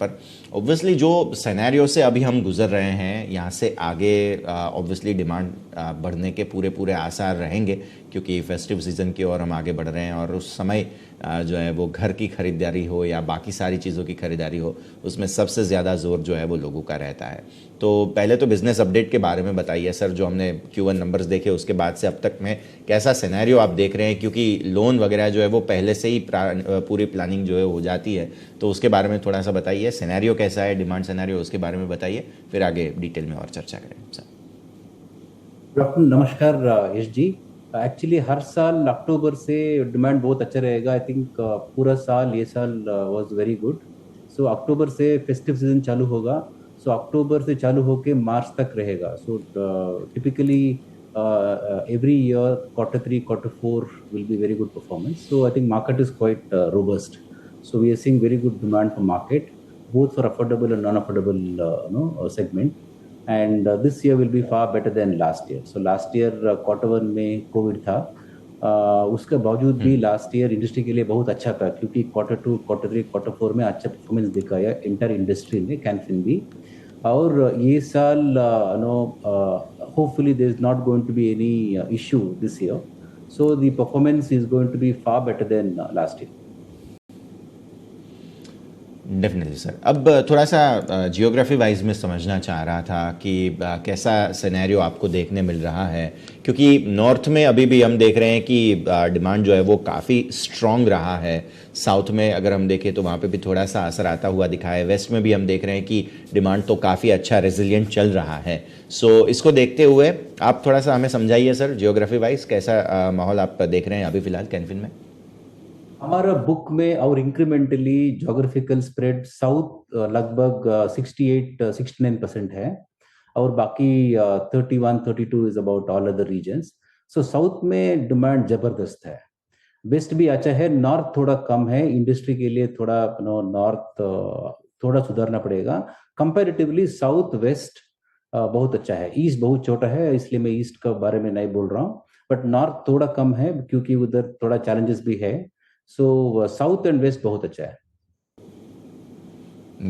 पर। ऑब्वियसली जो सिनेरियो से अभी हम गुजर रहे हैं, यहाँ से आगे ऑब्वियसली डिमांड बढ़ने के पूरे पूरे आसार रहेंगे, क्योंकि फेस्टिव सीज़न की ओर हम आगे बढ़ रहे हैं और उस समय जो है वो घर की खरीदारी हो या बाकी सारी चीज़ों की खरीदारी हो, उसमें सबसे ज़्यादा ज़ोर जो है वो लोगों का रहता है। तो पहले तो बिज़नेस अपडेट के बारे में बताइए सर, जो हमने Q1 नंबर्स देखे उसके बाद से अब तक में कैसा सिनेरियो आप देख रहे हैं, क्योंकि लोन वगैरह जो है वो पहले से ही पूरी प्लानिंग जो है हो जाती है, तो उसके बारे में थोड़ा सा बताइए। सिनेरियो कैसा है, डिमांड सिनेरियो, उसके बारे में बताइए, फिर आगे डिटेल में और चर्चा करें सर। डॉक्टर नमस्कार यश जी। एक्चुअली हर साल अक्टूबर से डिमांड बहुत अच्छा रहेगा। आई थिंक पूरा साल ये साल वाज वेरी गुड। सो अक्टूबर से फेस्टिव सीजन चालू होगा। सो अक्टूबर से चालू होके मार्च तक रहेगा। So typically every year Q3 Q4 will be very good performance. So I think market is quite robust. So we are seeing very good demand for market, both for affordable and non-affordable segment. And this year will be far better than last year. So last year Q1 में Covid था। उसके बावजूद भी last year industry के लिए बहुत अच्छा था, क्योंकि Q2 Q3 Q4 में अच्छा परफॉर्मेंस दिखाया इंटर इंडस्ट्री ने, कैनफिन भी। और ये साल no hopefully there is not going to be any issue this year. So the performance is going to be far better than last year. Definitely sir. अब थोड़ा सा जियोग्राफी वाइज में समझना चाह रहा था कि कैसा सिनेरियो आपको देखने मिल रहा है, क्योंकि नॉर्थ में अभी भी हम देख रहे हैं कि डिमांड जो है वो काफ़ी स्ट्रॉन्ग रहा है। साउथ में अगर हम देखें तो वहाँ पे भी थोड़ा सा असर आता हुआ दिखा है। वेस्ट में भी हम देख रहे हैं कि डिमांड तो काफ़ी अच्छा रेजिलिएंट चल रहा है। सो इसको देखते हुए आप थोड़ा सा हमें समझाइए सर, जियोग्राफी वाइज कैसा माहौल आप देख रहे हैं अभी फ़िलहाल कैनफिन में। हमारा बुक में और इंक्रीमेंटली जोग्राफिकल स्प्रेड साउथ लगभग 68-69% है, और बाकी 31-32 is about all other reasons. So south में डिमांड जबरदस्त है। वेस्ट भी अच्छा है, नॉर्थ थोड़ा कम है। इंडस्ट्री के लिए थोड़ा नॉर्थ थोड़ा सुधारना पड़ेगा। कंपैरेटिवली साउथ वेस्ट बहुत अच्छा है। ईस्ट बहुत छोटा है, इसलिए मैं ईस्ट के बारे में नहीं बोल रहा हूँ। बट नॉर्थ थोड़ा कम है, क्योंकि उधर थोड़ा चैलेंजेस भी है। सो साउथ एंड वेस्ट बहुत अच्छा है।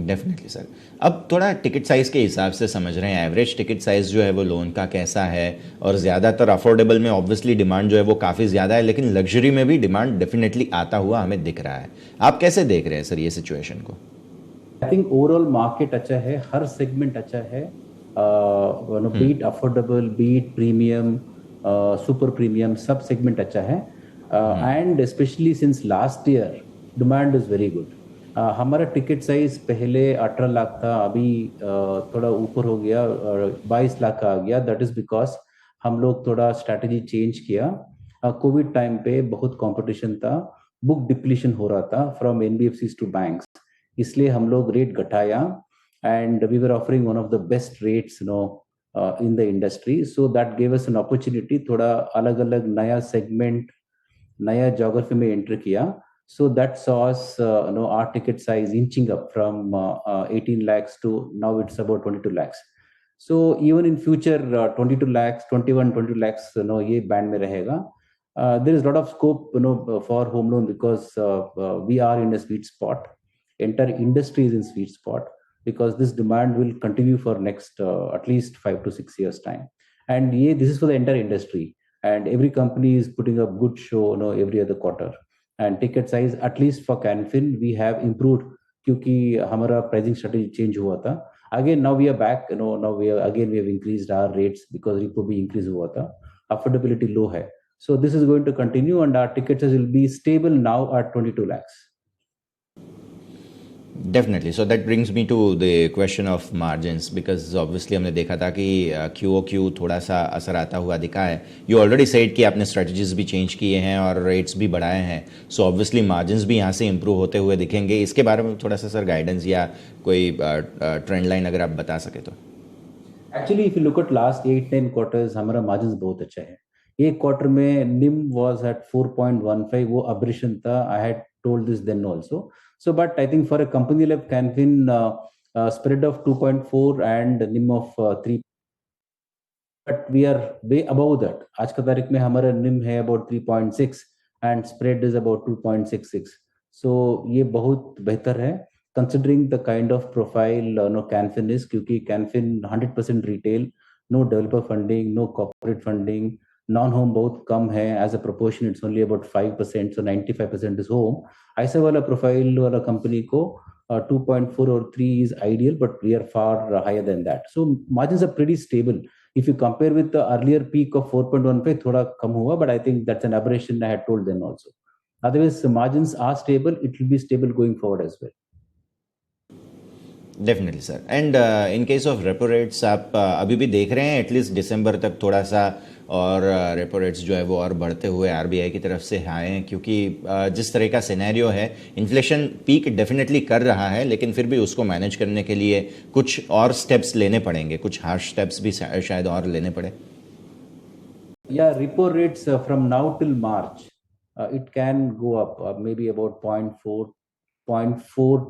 Definitely sir. अब थोड़ा टिकट साइज़ के हिसाब से समझ रहे हैं, एवरेज टिकट साइज़ जो है वो लोन का कैसा है, और ज़्यादातर अफोर्डेबल में ऑब्वियसली डिमांड जो है वो काफ़ी ज़्यादा है, लेकिन लग्जरी में भी डिमांड डेफिनेटली आता हुआ हमें दिख रहा है। आप कैसे देख रहे हैं सर ये सिचुएशन को? आई थिंक ओवरऑल मार्केट अच्छा है, हर सेगमेंट अच्छा है। Beat affordable, beat premium, super premium, सब सेगमेंट अच्छा है। And specially since last year demand is very good. हमारा टिकट साइज पहले 18 लाख था, अभी थोड़ा ऊपर हो गया, 22 लाख का आ गया। दैट इज बिकॉज हम लोग थोड़ा स्ट्रैटेजी चेंज किया। कोविड टाइम पे बहुत कंपटीशन था, बुक डिप्लीशन हो रहा था फ्रॉम एनबीएफसीज टू बैंक्स, इसलिए हम लोग रेट घटाया। And we were offering one of the best rates in the industry. So that gave us an opportunity, थोड़ा अलग अलग नया सेगमेंट, नया ज्योग्राफी में एंटर किया। So that saw us, our ticket size inching up from 18 lakhs to now it's about 22 lakhs. So even in future, 22 lakhs, 22 lakhs, ये band में रहेगा. There is a lot of scope, for home loan, because we are in a sweet spot. Entire industry is in sweet spot, because this demand will continue for next at least 5 to 6 years time. And this is for the entire industry, and every company is putting up good show, every other quarter. And ticket size, at least for Canfin, we have improved, क्योंकि हमारा pricing strategy change हुआ था. Again, now we are back. Now we have increased our rates because repo भी increase हुआ था. Affordability low है. So this is going to continue, and our ticket size will be stable now at 22 lakhs. Definitely. So that brings me to the question of margins, because obviously हमने देखा था कि QOQ थोड़ा सा असर आता हुआ दिखा है। यू ऑलरेडी सेड कि आपने स्ट्रेटजीज भी चेंज किए हैं और रेट्स भी बढ़ाए हैं, सो ऑब्वियसली मार्जिन्स भी यहाँ से इंप्रूव होते हुए दिखेंगे। इसके बारे में थोड़ा सा सर गाइडेंस या कोई ट्रेंड लाइन अगर आप बता सके तो। Actually, if you look at last 8-10 quarters, हमारा margins बहुत अच्छा है। एक क्वार्टर में NIM was at 4.15, वो aberration था। I had told this then also. So, but I think for a company like Canfin, spread of 2.4 and NIM of 3, but we are way above that. आज का तारीख में हमारा NIM है about 3.6 and spread is about 2.66. So ये बहुत बेहतर है। considering the kind of profile Canfin is, क्योंकि Canfin 100% retail, no developer funding, no corporate funding, non-home बहुत कम है, as a proportion it's only about 5%, so 95% is home. ऐसे वाला profile वाला company को 2.4 or 3 is ideal, but we are far higher than that. So margins are pretty stable. If you compare with the earlier peak of 4.15, थोड़ा कम हुआ, but I think that's an aberration. I had told them also. Otherwise, the margins are stable. It will be stable going forward as well. Definitely sir. And in case of repo rates आप अभी भी देख रहे हैं at least दिसंबर तक थोड़ा सा, और रेपो रेट्स जो है वो और बढ़ते हुए आरबीआई की तरफ से आए हैं, क्योंकि जिस तरह का सिनेरियो है, इन्फ्लेशन पीक डेफिनेटली कर रहा है, लेकिन फिर भी उसको मैनेज करने के लिए कुछ और स्टेप्स लेने पड़ेंगे, कुछ हार्श स्टेप्स भी शायद और लेने पड़े. Yeah, repo rates from now till March, it can go up maybe about 0.4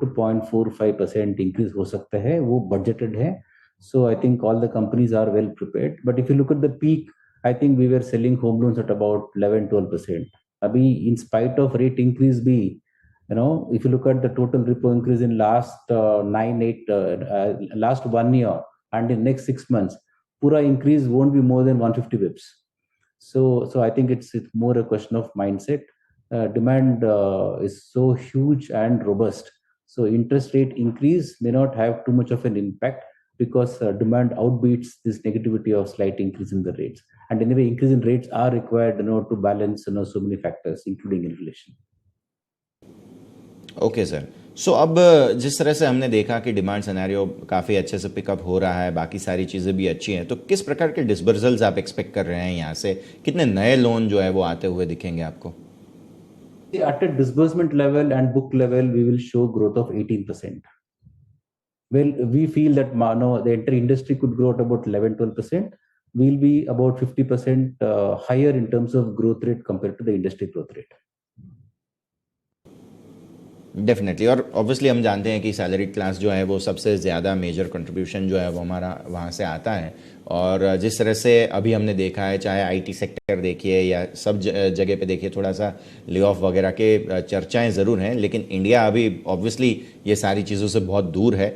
to 0.45% increase हो सकता है, वो budgeted है. So I think all the companies are well prepared. But if you look at the peak, I think we were selling home loans at about 11-12%. अभी in spite of rate increase भी, if you look at the total repo increase in last 1 year and in next 6 months, पूरा increase won't be more than 150 bips. So I think it's more a question of mindset. Demand is so huge and robust. So interest rate increase may not have too much of an impact because demand outbeats this negativity of slight increase in the rates. And anyway, increase in rates are required, to balance, so many factors, including inflation. Okay sir. So अब जिस तरह से हमने देखा कि demand scenario काफ़ी अच्छे से पिकअप हो रहा है, बाकी सारी चीज़ें भी अच्छी हैं, तो किस प्रकार के डिसबर्सल्स आप एक्सपेक्ट कर रहे हैं यहाँ से? कितने नए लोन जो है वो आते हुए दिखेंगे आपको? At a disbursement level and book level, we will show growth of 18%. Well, we feel that the entire industry could grow at about 11-12%. We'll be about 50% higher in terms of growth rate compared to the industry growth rate. Definitely. और obviously हम जानते हैं कि salary class जो है वो सबसे ज़्यादा मेजर कंट्रीब्यूशन जो है वो हमारा वहाँ से आता है, और जिस तरह से अभी हमने देखा है, चाहे आईटी सेक्टर देखिए या सब जगह पे देखिए, थोड़ा सा ले ऑफ वगैरह के चर्चाएं ज़रूर हैं, लेकिन इंडिया अभी ऑब्वियसली ये सारी चीज़ों से बहुत दूर है,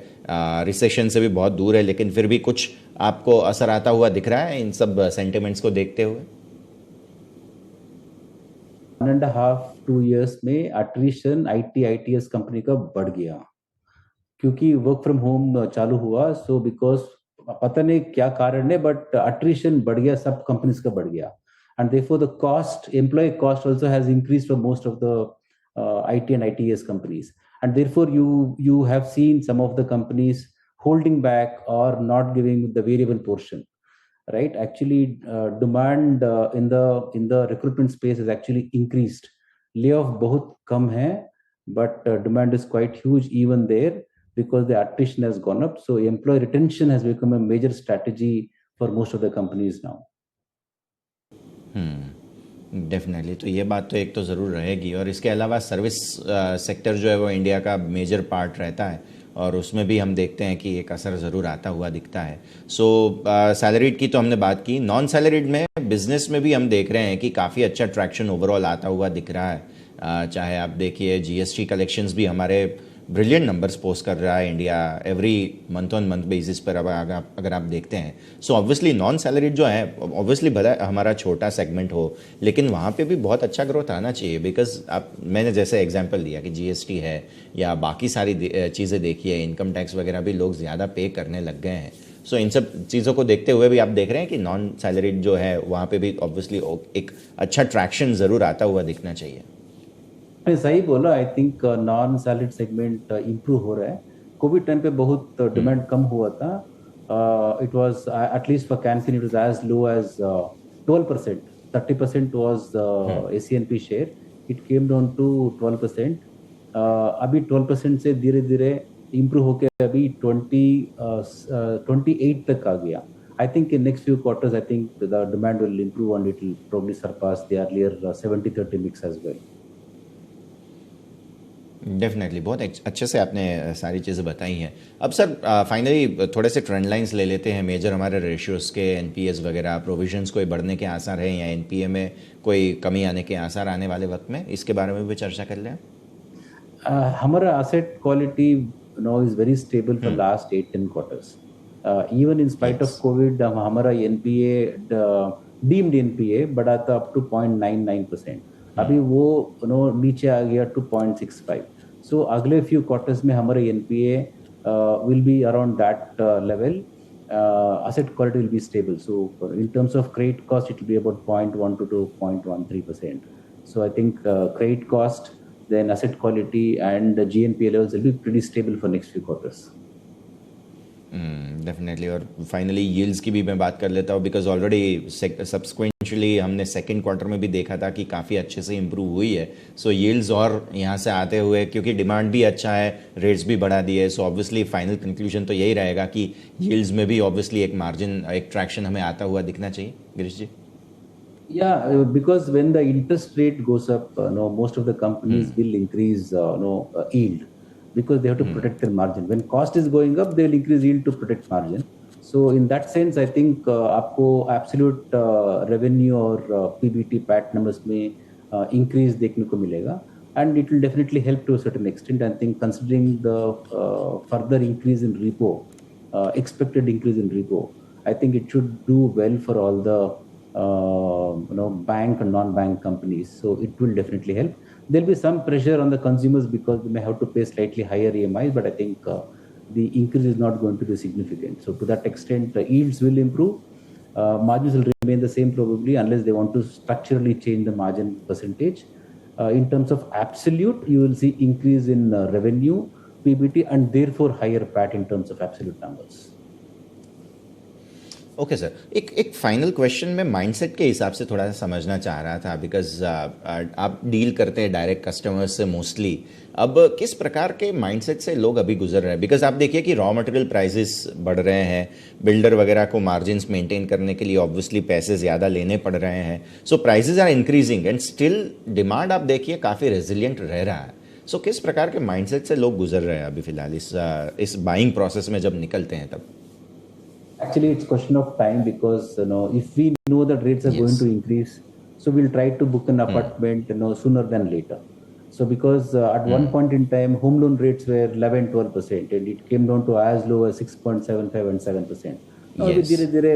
रिसेशन से भी बहुत दूर है, लेकिन फिर भी कुछ आपको असर आता हुआ दिख रहा है इन सब सेंटिमेंट्स को देखते हुए? 1.5-2 years में attrition ITS कंपनी का बढ़ गया, क्योंकि वर्क फ्रॉम होम चालू हुआ. सो बिकॉज पता नहीं क्या कारण है, बट attrition बढ़ गया, सब कंपनीज का बढ़ गया. And therefore the cost, employee cost also has increased for most of the IT and ITS companies. And therefore you have seen some of the companies holding back or not giving the variable portion. Right? Actually, demand in the recruitment space has actually increased. Layoff बहुत कम है, but demand is quite huge even there because the attrition has gone up. So employee retention has become a major strategy for most of the companies now. Definitely. तो ये बात तो एक तो ज़रूर रहेगी, और इसके अलावा सर्विस सेक्टर जो है वो इंडिया का मेजर पार्ट रहता है, और उसमें भी हम देखते हैं कि एक असर ज़रूर आता हुआ दिखता है. सो सैलरीड की तो हमने बात की. नॉन सैलरीड में बिजनेस में भी हम देख रहे हैं कि काफ़ी अच्छा ट्रैक्शन ओवरऑल आता हुआ दिख रहा है. चाहे आप देखिए जीएसटी कलेक्शंस भी हमारे ब्रिलियंट नंबर्स पोस्ट कर रहा है India every month on month basis पर. अब अगर आप देखते हैं, सो ऑब्वियसली नॉन सैलरीड जो है, ऑब्वियसली भला हमारा छोटा सेगमेंट हो, लेकिन वहाँ पे भी बहुत अच्छा ग्रोथ आना चाहिए. बिकॉज मैंने जैसे एग्जांपल दिया कि जीएसटी है या बाकी सारी चीज़ें देखिए, इनकम टैक्स वगैरह भी लोग ज़्यादा पे करने लग गए हैं. सो इन सब चीज़ों को देखते हुए भी आप देख रहे हैं कि नॉन सैलरीड जो है वहाँ पे भी ऑब्वियसली एक अच्छा ट्रैक्शन ज़रूर आता हुआ दिखना चाहिए. सही बोला. I think non salaried segment improve हो रहा है. कोविड टाइम पे बहुत डिमांड कम हुआ था. It was at least for Canfin it was as low as 12%. 30% was ACNP share. It came down to 12%. अभी 12% से धीरे धीरे इम्प्रूव होकर अभी 28 तक आ गया. I think in next few quarters, I think the demand will improve and it will probably surpass the earlier 70-30 mix as well. Definitely. बहुत अच्छे से आपने सारी चीज़ें बताई हैं. अब सर फाइनली थोड़े से ट्रेंड लाइंस ले लेते हैं मेजर हमारे रेशियोज़ के. एनपीएस वगैरह, प्रोविजंस कोई बढ़ने के आसार हैं या एनपीए में कोई कमी आने के आसार आने वाले वक्त में, इसके बारे में भी चर्चा कर लें. हमारा asset quality is very stable for last 8-10 quarters. Even in spite of Yes. COVID, हमारा NPA deemed NPA बढ़ा था up to 0.99%. अभी वो नीचे आ गया to 0.65. So अगले few quarters में हमारा NPA will be around that level. Asset quality will be stable. So in terms of credit cost, it will be about 0.12 to 0.13%. So I think credit cost, then asset quality and the GNPA levels will be pretty stable for next few quarters. Definitely. और finally yields की भी मैं बात कर लेता हूँ, because already सब्सक्वेंशली हमने second quarter में भी देखा था कि काफ़ी अच्छे से इम्प्रूव हुई है। सो यील्ड्स और यहाँ से आते हुए, क्योंकि डिमांड भी अच्छा है, रेट्स भी बढ़ा दिए, सो ऑब्वियसली फाइनल कंक्लूजन तो यही रहेगा कि यील्ड्स में भी ऑब्वियसली एक मार्जिन, एक ट्रैक्शन हमें आता हुआ दिखना चाहिए। गिरीश जी। Yeah, because when the interest rate goes up, most of the companies will increase yield because they have to protect their margin. When cost is going up, they will increase yield to protect margin. So in that sense, I think आपको absolute revenue और PBT PAT numbers में increase देखने को मिलेगा, and it will definitely help to a certain extent. I think considering the further increase in repo, expected increase in repo, I think it should do well for all the bank and non-bank companies. So it will definitely help. There'll be some pressure on the consumers because they may have to pay slightly higher EMIs, but I think the increase is not going to be significant. So to that extent, yields will improve. Margins will remain the same probably unless they want to structurally change the margin percentage. In terms of absolute, you will see increase in revenue, PBT, and therefore higher PAT in terms of absolute numbers. Okay sir, एक final question मैं mindset के हिसाब से थोड़ा सा समझना चाह रहा था, बिकॉज आप डील करते हैं डायरेक्ट कस्टमर्स से मोस्टली। अब किस प्रकार के माइंडसेट से लोग अभी गुजर रहे हैं? बिकॉज आप देखिए कि रॉ मटेरियल प्राइसेस बढ़ रहे हैं, बिल्डर वगैरह को मार्जिन्स मेंटेन करने के लिए ऑब्वियसली पैसे ज़्यादा लेने पड़ रहे हैं, so prices are increasing and still demand आप देखिए काफ़ी रेजिलियंट रह रहा है। सो किस प्रकार के माइंडसेट से लोग गुजर रहे हैं अभी फिलहाल इस बाइंग प्रोसेस में जब निकलते हैं तब? Actually, it's question of time because if we know that rates are going to increase, so we'll try to book an apartment sooner than later. So because at one point in time, home loan rates were 11-12%, and it came down to as low as 6.75 and 7%. Now Yes. धीरे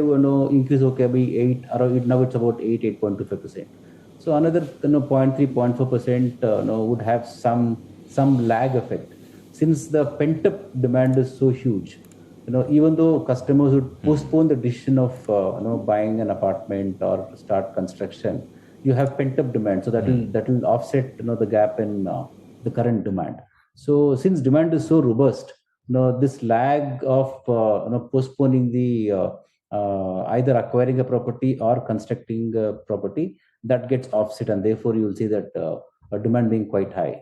increase okay, अभी 8 or now it's about 8.25%. So another 0.3-0.4% would have some lag effect since the pent up demand is so huge. Even though customers would postpone the decision of buying an apartment or start construction, you have pent up demand, so that will offset the gap in the current demand. So since demand is so robust, this lag of postponing the either acquiring a property or constructing a property, that gets offset, and therefore you will see that demand being quite high.